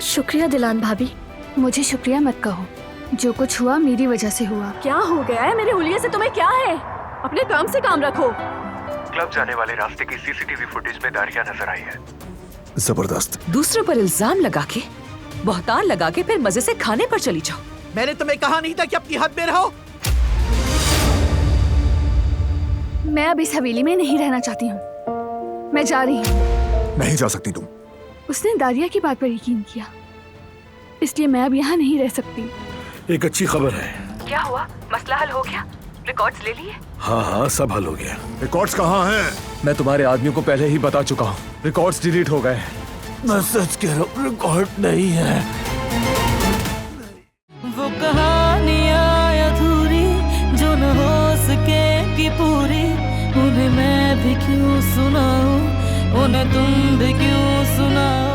शुक्रिया दिलान भाभी। मुझे शुक्रिया मत कहो, जो कुछ हुआ मेरी वजह से हुआ। क्या हो गया है मेरे हुलिये से? तुम्हें क्या है? अपने काम से काम रखो। क्लब जाने वाले रास्ते की सीसीटीवी फुटेज में दारिया नजर आई है। जबरदस्त। दूसरों पर इल्जाम लगा के, बहतान लगा के फिर मजे से खाने पर चली जाओ। मैंने तुम्हें कहा नहीं था कि अपनी हद में रहो। मैं अब इस हवेली में नहीं रहना चाहती हूँ। मैं जा रही हूँ। नहीं जा सकती तुम। उसने दारिया की बात पर यकीन किया, इसलिए मैं अब यहाँ नहीं रह सकती। एक अच्छी खबर है। क्या हुआ? मसला हल हो गया? रिकॉर्ड्स ले लिए? हाँ हाँ, सब हल हो गया। रिकॉर्ड्स कहाँ हैं? मैं तुम्हारे आदमियों को पहले ही बता चुका हूँ। रिकॉर्ड्स डिलीट हो गए। मैं सच कह रहा हूँ, रिकॉर्ड नहीं है। वो कहानियाँ अधूरी जो न हो सके कि पूरी, उन्हें मैं भी क्यों सुनाऊं, उन्हें तुम भी क्यों सुनाओ।